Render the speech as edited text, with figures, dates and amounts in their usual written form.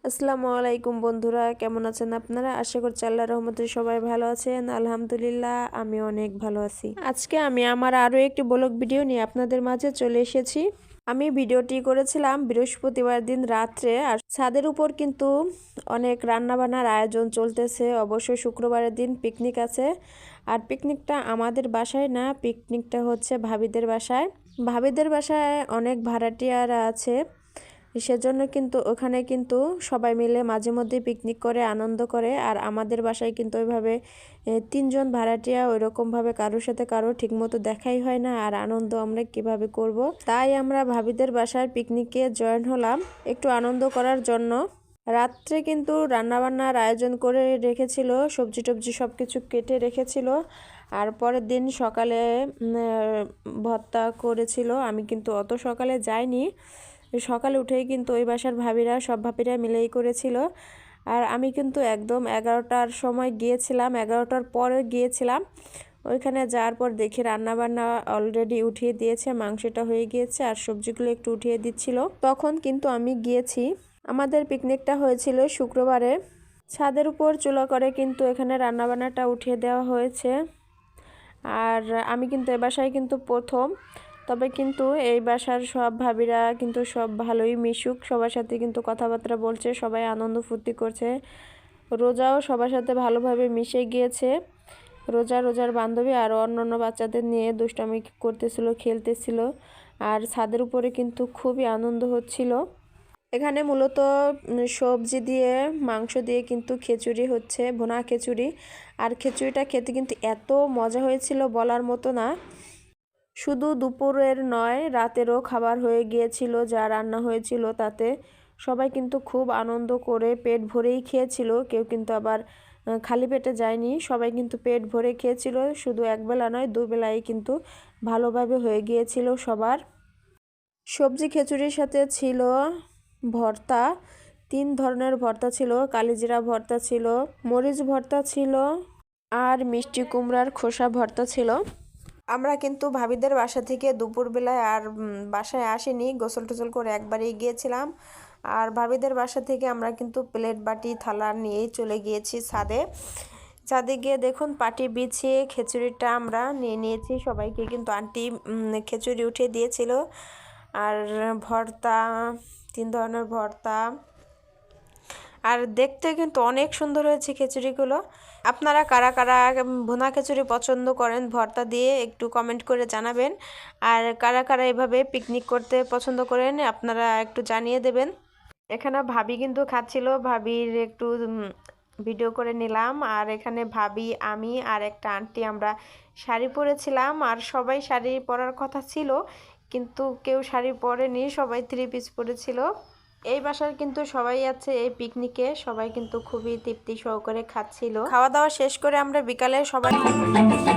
আসসালামু আলাইকুম বন্ধুরা, কেমন আছেন আপনারা? আশা করছি আল্লাহর রহমতে সবাই ভালো আছেন। আলহামদুলিল্লাহ, আমি অনেক ভালো আছি। আজকে আমি আমার আরও একটি ব্লগ ভিডিও নিয়ে আপনাদের মাঝে চলে এসেছি। আমি ভিডিওটি করেছিলাম বৃহস্পতিবার দিন রাত্রে, আর ছাদের উপর কিন্তু অনেক রান্নাবান্নার আয়োজন চলতেছে। অবশ্যই শুক্রবারের দিন পিকনিক আছে, আর পিকনিকটা আমাদের বাসায় না, পিকনিকটা হচ্ছে ভাবিদের বাসায়। ভাবিদের বাসায় অনেক ভাড়াটিয়ারা আছে, সেজন্য কিন্তু ওখানে কিন্তু সবাই মিলে মাঝে মধ্যে পিকনিক করে আনন্দ করে। আর আমাদের বাসায় কিন্তু ওইভাবে তিনজন ভাড়াটিয়া ওইরকমভাবে কারোর সাথে কারো ঠিকমতো দেখাই হয় না, আর আনন্দ আমরা কিভাবে করব। তাই আমরা ভাবিদের বাসার পিকনিকে জয়েন হলাম একটু আনন্দ করার জন্য। রাত্রে কিন্তু রান্নাবান্নার আয়োজন করে রেখেছিল, সবজি টবজি সব কিছু কেটে রেখেছিল। আর পরের দিন সকালে ভর্তা করেছিল। আমি কিন্তু অত সকালে যাইনি, সকালে উঠেই কিন্তু ওই বাসার ভাবিরা সব ভাবিরা মিলেই করেছিল। আর আমি কিন্তু একদম 11টার সময় গিয়েছিলাম, 11টার পরে গিয়েছিলাম। ওইখানে যাওয়ার পর দেখি রান্নাবান্না অলরেডি উঠিয়ে দিয়েছে, মাংসটা হয়ে গিয়েছে আর সবজিগুলো একটু উঠিয়ে দিচ্ছিল। তখন কিন্তু আমি গিয়েছি। আমাদের পিকনিকটা হয়েছিল শুক্রবারে। ছাদের উপর চুলা করে কিন্তু এখানে রান্নাবান্নাটা উঠিয়ে দেওয়া হয়েছে। আর আমি কিন্তু এ বাসায় কিন্তু প্রথম, তবে কিন্তু এই বাসার সব ভাবিরা কিন্তু সব ভালোই মিশুক, সবার সাথে কিন্তু কথাবার্তা বলছে, সবাই আনন্দ ফুর্তি করছে। রোজাও সবার সাথে ভালোভাবে মিশে গিয়েছে। রোজার বান্ধবী আর অন্যান্য বাচ্চাদের নিয়ে দুষ্টামি করতেছিল, খেলতেছিল। আর ছাদের উপরে কিন্তু খুবই আনন্দ হচ্ছিল। এখানে মূলত সবজি দিয়ে মাংস দিয়ে কিন্তু খিচুড়ি হচ্ছে, ভুনা খিচুড়ি। আর খিচুড়িটা খেতে কিন্তু এত মজা হয়েছিল বলার মতো না। শুধু দুপুরের নয়, রাতেরও খাবার হয়ে গিয়েছিল। যা রান্না হয়েছিল তাতে সবাই কিন্তু খুব আনন্দ করে পেট ভরেই খেয়েছিল। কেউ কিন্তু আবার খালি পেটে যায়নি, সবাই কিন্তু পেট ভরে খেয়েছিল। শুধু একবেলা নয়, দুবেলাই কিন্তু ভালোভাবে হয়ে গিয়েছিল সবার। সবজি খিচুড়ির সাথে ছিল ভর্তা, 3 ধরনের ভর্তা ছিল। কালিজিরা ভর্তা ছিল, মরিচ ভর্তা ছিল, আর মিষ্টি কুমড়ার খোসা ভর্তা ছিল। আমরা কিন্তু ভাবিদের বাসা থেকে দুপুরবেলায় আর বাসায় আসিনি, গোসল টোসল করে একবারেই গিয়েছিলাম। আর ভাবিদের বাসা থেকে আমরা কিন্তু প্লেট বাটি থালা নিয়েই চলে গিয়েছি ছাদে। ছাদে গিয়ে দেখুন পাটি বিছিয়ে খিচুড়িটা আমরা নিয়ে নিয়েছি। সবাইকে কিন্তু আন্টি খিচুড়ি উঠিয়ে দিয়েছিল। আর ভর্তা, 3 ধরনের ভর্তা। আর দেখতে কিন্তু অনেক সুন্দর হয়েছে খিচুড়িগুলো। আপনারা কারা কারা ভুনা খিচুড়ি পছন্দ করেন ভর্তা দিয়ে একটু কমেন্ট করে জানাবেন। আর কারা কারা এভাবে পিকনিক করতে পছন্দ করেন আপনারা একটু জানিয়ে দেবেন। এখানে ভাবি কিন্তু খাচ্ছিল, ভাবির একটু ভিডিও করে নিলাম। আর এখানে ভাবি, আমি আর একটা আন্টি আমরা শাড়ি পরেছিলাম। আর সবাই শাড়ি পরার কথা ছিল, কিন্তু কেউ শাড়ি পরেনি, সবাই 3 পিস পরেছিল। এই বাসার কিন্তু সবাই আছে এই পিকনিকে, সবাই কিন্তু খুবই তৃপ্তি সহকারে খাচ্ছিল। খাওয়া দাওয়া শেষ করে আমরা বিকালে সবাই সবাই কিন্তু